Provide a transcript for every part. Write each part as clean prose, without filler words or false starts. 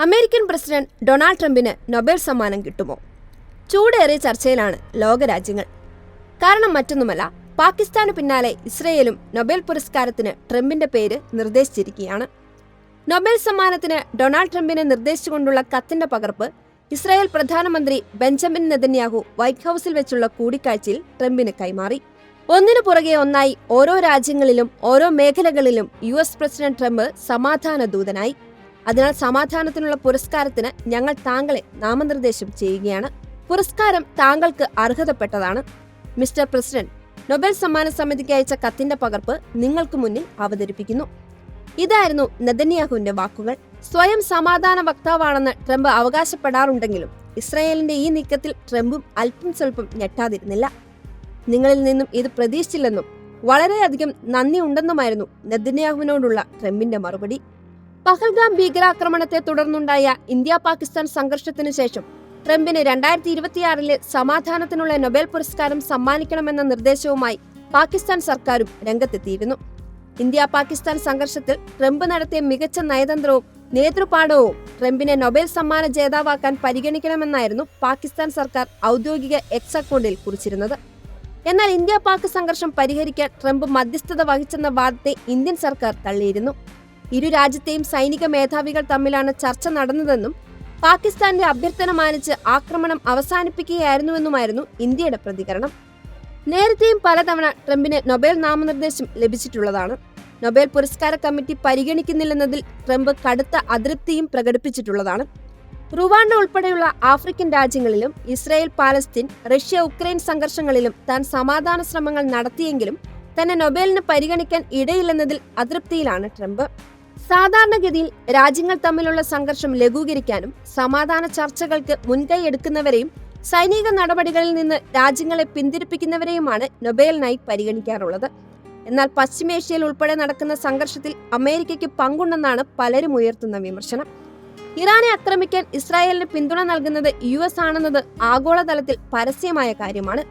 American president Donald ട്രംപിന് Nobel സമ്മാനം കിട്ടുമോ? ചൂടേറിയ ചർച്ചയിലാണ് ലോകരാജ്യങ്ങൾ. കാരണം മറ്റൊന്നുമല്ല, പാകിസ്ഥാന് പിന്നാലെ ഇസ്രയേലും നൊബേൽ പുരസ്കാരത്തിന് ട്രംപിന്റെ പേര് നിർദ്ദേശിച്ചിരിക്കുകയാണ്. നൊബേൽ സമ്മാനത്തിന് ഡൊണാൾഡ് ട്രംപിനെ നിർദ്ദേശിച്ചുകൊണ്ടുള്ള കത്തിന്റെ പകർപ്പ് ഇസ്രായേൽ പ്രധാനമന്ത്രി ബെഞ്ചമിൻ നെതന്യാഹു വൈറ്റ് ഹൌസിൽ വെച്ചുള്ള കൂടിക്കാഴ്ചയിൽ ട്രംപിന് കൈമാറി. ഒന്നിനു പുറകെ ഒന്നായി ഓരോ രാജ്യങ്ങളിലും ഓരോ മേഖലകളിലും US പ്രസിഡന്റ് ട്രംപ് സമാധാന ദൂതനായി. അതിനാൽ സമാധാനത്തിനുള്ള പുരസ്കാരത്തിന് ഞങ്ങൾ താങ്കളെ നാമനിർദ്ദേശം ചെയ്യുകയാണ്. പുരസ്കാരം താങ്കൾക്ക് അർഹതപ്പെട്ടതാണ്. മിസ്റ്റർ പ്രസിഡന്റ്, നൊബേൽ സമ്മാന സമിതിക്ക് അയച്ച കത്തിന്റെ പകർപ്പ് നിങ്ങൾക്ക് മുന്നിൽ അവതരിപ്പിക്കുന്നു. ഇതായിരുന്നു നെതന്യാഹുവിന്റെ വാക്കുകൾ. സ്വയം സമാധാന വക്താവാണെന്ന് ട്രംപ് അവകാശപ്പെടാറുണ്ടെങ്കിലും ഇസ്രായേലിന്റെ ഈ നീക്കത്തിൽ ട്രംപും അല്പം സ്വല്പം ഞെട്ടാതിരുന്നില്ല. നിങ്ങളിൽ നിന്നും ഇത് പ്രതീക്ഷിച്ചില്ലെന്നും വളരെയധികം നന്ദി ഉണ്ടെന്നുമായിരുന്നു നെതന്യാഹുവിനോടുള്ള ട്രംപിന്റെ മറുപടി. പഹൽഗാം ഭീകരാക്രമണത്തെ തുടർന്നുണ്ടായ ഇന്ത്യ പാകിസ്ഥാൻ സംഘർഷത്തിനു ശേഷം ട്രംപിന് 2026 സമാധാനത്തിനുള്ള നൊബേൽ പുരസ്കാരം സമ്മാനിക്കണമെന്ന നിർദ്ദേശവുമായി പാകിസ്ഥാൻ സർക്കാരും രംഗത്തെത്തിയിരുന്നു. ഇന്ത്യ പാകിസ്ഥാൻ സംഘർഷത്തിൽ ട്രംപ് നടത്തിയ മികച്ച നയതന്ത്രവും നേതൃപാഠവും ട്രംപിനെ നൊബേൽ സമ്മാന ജേതാവാക്കാൻ പരിഗണിക്കണമെന്നായിരുന്നു പാകിസ്ഥാൻ സർക്കാർ ഔദ്യോഗിക എക്സ് അക്കൗണ്ടിൽ കുറിച്ചിരുന്നത്. എന്നാൽ ഇന്ത്യ പാക് സംഘർഷം പരിഹരിക്കാൻ ട്രംപ് മധ്യസ്ഥത വഹിച്ചെന്ന വാദത്തെ ഇന്ത്യൻ സർക്കാർ തള്ളിയിരുന്നു. ഇരു രാജ്യത്തെയും സൈനിക മേധാവികൾ തമ്മിലാണ് ചർച്ച നടന്നതെന്നും പാകിസ്ഥാന്റെ അഭ്യർത്ഥന മാനിച്ച് ആക്രമണം അവസാനിപ്പിക്കുകയായിരുന്നുവെന്നുമായിരുന്നു ഇന്ത്യയുടെ പ്രതികരണം. നേരത്തെയും പലതവണ ട്രംപിന് നൊബേൽ നാമനിർദ്ദേശം ലഭിച്ചിട്ടുള്ളതാണ്. നൊബേൽ പുരസ്കാര കമ്മിറ്റി പരിഗണിക്കുന്നില്ലെന്നതിൽ ട്രംപ് കടുത്ത അതൃപ്തിയും പ്രകടിപ്പിച്ചിട്ടുള്ളതാണ്. റുവാണ്ട ഉൾപ്പെടെയുള്ള ആഫ്രിക്കൻ രാജ്യങ്ങളിലും ഇസ്രായേൽ പാലസ്തീൻ റഷ്യ ഉക്രൈൻ സംഘർഷങ്ങളിലും താൻ സമാധാന ശ്രമങ്ങൾ നടത്തിയെങ്കിലും തന്നെ നൊബേലിന് പരിഗണിക്കാൻ ഇടയില്ലെന്നതിൽ അതൃപ്തിയിലാണ് ട്രംപ്. സാധാരണഗതിയിൽ രാജ്യങ്ങൾ തമ്മിലുള്ള സംഘർഷം ലഘൂകരിക്കാനും സമാധാന ചർച്ചകൾക്ക് മുൻകൈ എടുക്കുന്നവരെയും സൈനിക നടപടികളിൽ നിന്ന് രാജ്യങ്ങളെ പിന്തിരിപ്പിക്കുന്നവരെയുമാണ് നൊബേലിനായി പരിഗണിക്കാറുള്ളത്. എന്നാൽ പശ്ചിമേഷ്യയിൽ ഉൾപ്പെടെ നടക്കുന്ന സംഘർഷത്തിൽ അമേരിക്കയ്ക്ക് പങ്കുണ്ടെന്നാണ് പലരും ഉയർത്തുന്ന വിമർശനം. ഇറാനെ ആക്രമിക്കാൻ ഇസ്രായേലിന് പിന്തുണ നൽകുന്നത് US ആണെന്നത് ആഗോളതലത്തിൽ പരസ്യമായ കാര്യമാണ്.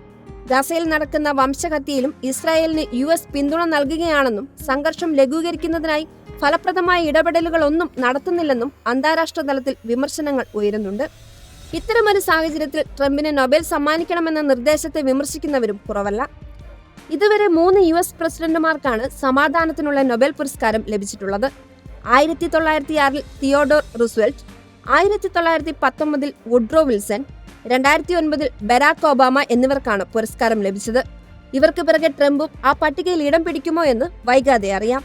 ഗസയിൽ നടക്കുന്ന വംശഹത്യയിലും ഇസ്രായേലിന് US പിന്തുണ നൽകുകയാണെന്നും സംഘർഷം ലഘൂകരിക്കുന്നതിനായി ഫലപ്രദമായ ഇടപെടലുകളൊന്നും നടത്തുന്നില്ലെന്നും അന്താരാഷ്ട്ര തലത്തിൽ വിമർശനങ്ങൾ ഉയരുന്നുണ്ട്. ഇത്തരമൊരു സാഹചര്യത്തിൽ ട്രംപിന് നൊബേൽ സമ്മാനിക്കണമെന്ന നിർദ്ദേശത്തെ വിമർശിക്കുന്നവരും കുറവല്ല. ഇതുവരെ 3 US പ്രസിഡന്റുമാർക്കാണ് സമാധാനത്തിനുള്ള നൊബേൽ പുരസ്കാരം ലഭിച്ചിട്ടുള്ളത്. 1906 Theodore Roosevelt, 1919 Woodrow Wilson, 2009 Barack Obama എന്നിവർക്കാണ് പുരസ്കാരം ലഭിച്ചത്. ഇവർക്ക് പിറകെ ട്രംപും ആ പട്ടികയിൽ ഇടം പിടിക്കുമോ എന്ന് വൈകാതെ അറിയാം.